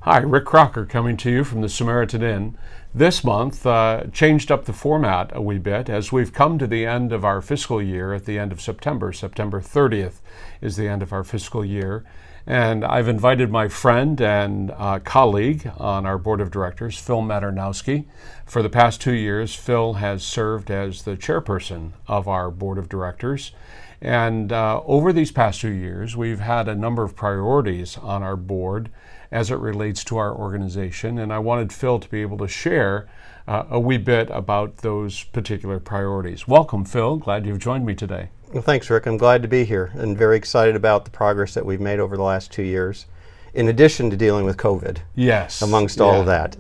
Hi, Rick Crocker coming to you from the Samaritan Inn. This month changed up the format a wee bit as we've come to the end of our fiscal year at the end of September. September 30th is the end of our fiscal year. And I've invited my friend and colleague on our board of directors, Phil Maternowski. For the past 2 years, Phil has served as the chairperson of our board of directors. And over these past 2 years, we've had a number of priorities on our board as it relates to our organization. And I wanted Phil to be able to share a wee bit about those particular priorities. Welcome, Phil. Glad you've joined me today. Well, thanks, Rick. I'm glad to be here and very excited about the progress that we've made over the last 2 years, in addition to dealing with COVID. Yes. Amongst all of that.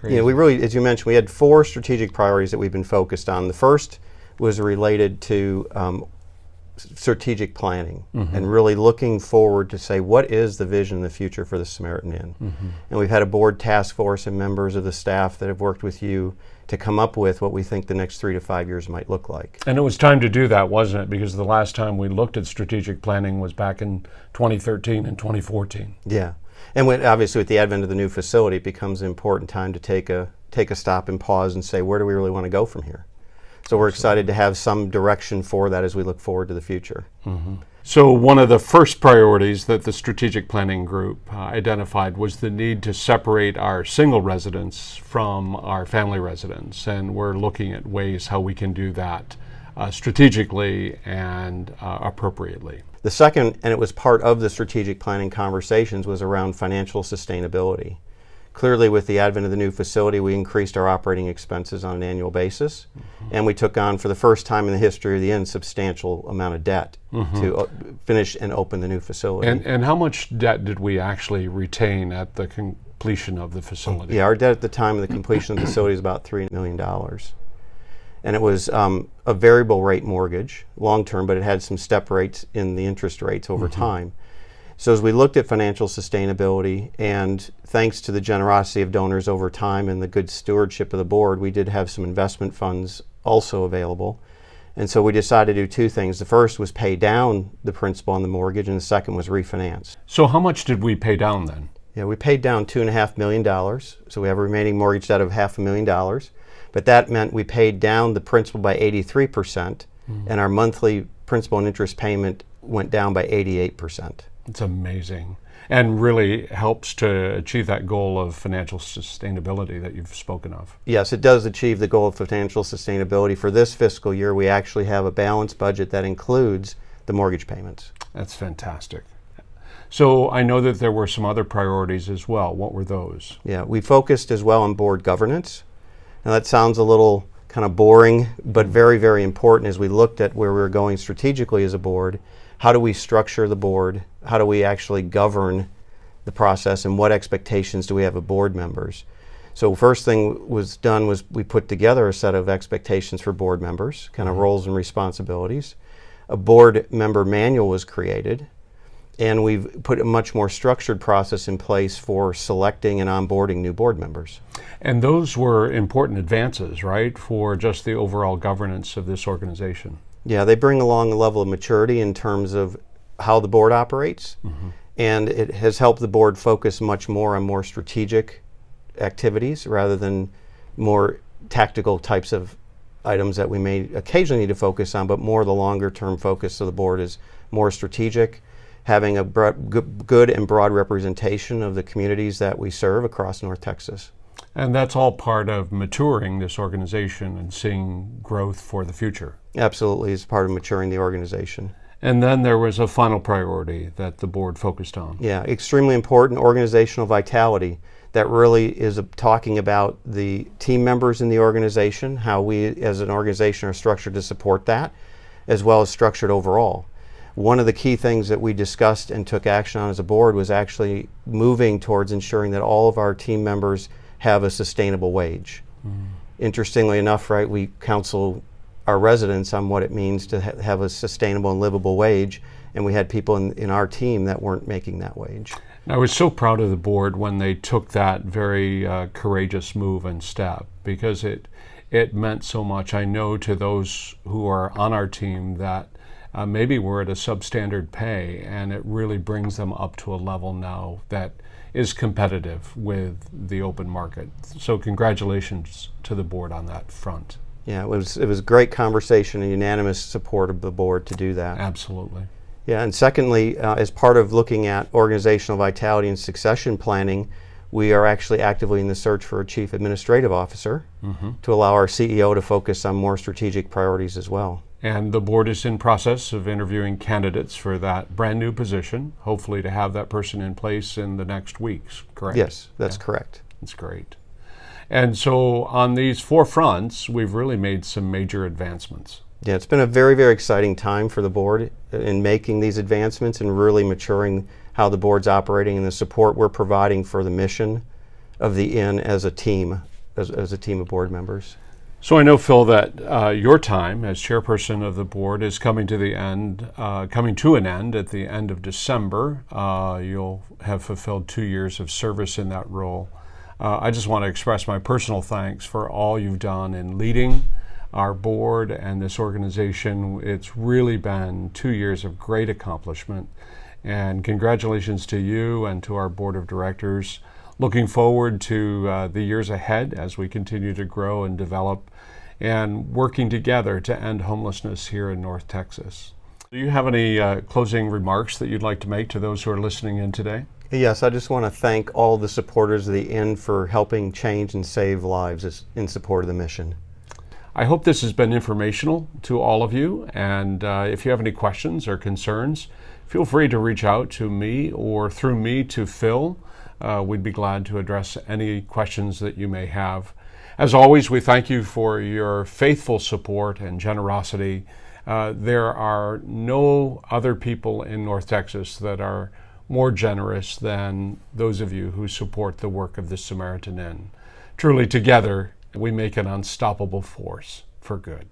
We really, as you mentioned, we had 4 strategic priorities that we've been focused on. The first was related to strategic planning and really looking forward to say, what is the vision in the future for the Samaritan Inn? And we've had a board task force and members of the staff that have worked with you to come up with what we think the next 3 to 5 years might look like. And it was time to do that, wasn't it? Because the last time we looked at strategic planning was back in 2013 and 2014. Yeah. And obviously with the advent of the new facility, it becomes an important time to take a stop and pause and say, where do we really want to go from here? So we're excited to have some direction for that as we look forward to the future. So one of the first priorities that the strategic planning group identified was the need to separate our single residents from our family residents. And we're looking at ways how we can do that strategically and appropriately. The second, and it was part of the strategic planning conversations, was around financial sustainability. Clearly, with the advent of the new facility, we increased our operating expenses on an annual basis, and we took on, for the first time in the history of the inn, substantial amount of debt to finish and open the new facility. And how much debt did we actually retain at the completion of the facility? Yeah, our debt at the time of the completion of the facility is about $3 million. And it was a variable rate mortgage, long-term, but it had some step rates in the interest rates over time. So as we looked at financial sustainability, and thanks to the generosity of donors over time and the good stewardship of the board, we did have some investment funds also available. And so we decided to do 2 things. The first was pay down the principal on the mortgage, and the second was refinance. So how much did we pay down then? Yeah, we paid down $2.5 million. So we have a remaining mortgage debt of $500,000. But that meant we paid down the principal by 83%, and our monthly principal and interest payment went down by 88%. It's amazing, and really helps to achieve that goal of financial sustainability that you've spoken of. Yes, it does achieve the goal of financial sustainability. For this fiscal year, we actually have a balanced budget that includes the mortgage payments. That's fantastic. So I know that there were some other priorities as well. What were those? Yeah, we focused as well on board governance. Now that sounds a little kind of boring, but very, very important as we looked at where we were going strategically as a board. How do we structure the board? How do we actually govern the process, and what expectations do we have of board members? So first thing was done was we put together a set of expectations for board members, kind of roles and responsibilities. A board member manual was created, and we've put a much more structured process in place for selecting and onboarding new board members. And those were important advances, right, for just the overall governance of this organization? Yeah, they bring along a level of maturity in terms of how the board operates, and it has helped the board focus much more on more strategic activities rather than more tactical types of items that we may occasionally need to focus on, but more the longer term focus of the board is more strategic, having a good and broad representation of the communities that we serve across North Texas. And that's all part of maturing this organization and seeing growth for the future. Absolutely, it's part of maturing the organization. And then there was a final priority that the board focused on. Yeah, extremely important, organizational vitality. That really is talking about the team members in the organization, how we as an organization are structured to support that, as well as structured overall. One of the key things that we discussed and took action on as a board was actually moving towards ensuring that all of our team members have a sustainable wage. Interestingly enough, right, we counsel our residents on what it means to have a sustainable and livable wage, and we had people in our team that weren't making that wage. I was so proud of the board when they took that very courageous move and step, because it meant so much. I know to those who are on our team that maybe we're at a substandard pay, and it really brings them up to a level now that is competitive with the open market. So congratulations to the board on that front. Yeah, it was great conversation and unanimous support of the board to do that. Absolutely. Yeah, and secondly, as part of looking at organizational vitality and succession planning, we are actually actively in the search for a chief administrative officer to allow our CEO to focus on more strategic priorities as well. And the board is in process of interviewing candidates for that brand new position, hopefully to have that person in place in the next weeks, correct? Yes, that's correct. That's great. And so on these 4 fronts, we've really made some major advancements. Yeah, it's been a very, very exciting time for the board in making these advancements and really maturing how the board's operating and the support we're providing for the mission of the Inn as a team, as a team of board members. So I know, Phil, that your time as chairperson of the board is coming to an end at the end of December. You'll have fulfilled 2 years of service in that role. I just want to express my personal thanks for all you've done in leading our board and this organization. It's really been 2 years of great accomplishment. And congratulations to you and to our board of directors. Looking forward to the years ahead as we continue to grow and develop and working together to end homelessness here in North Texas. Do you have any closing remarks that you'd like to make to those who are listening in today? Yes, I just want to thank all the supporters of the Inn for helping change and save lives in support of the mission. I hope this has been informational to all of you, and if you have any questions or concerns, feel free to reach out to me or through me to Phil. We'd be glad to address any questions that you may have. As always, we thank you for your faithful support and generosity. There are no other people in North Texas that are more generous than those of you who support the work of the Samaritan Inn. Truly, together, we make an unstoppable force for good.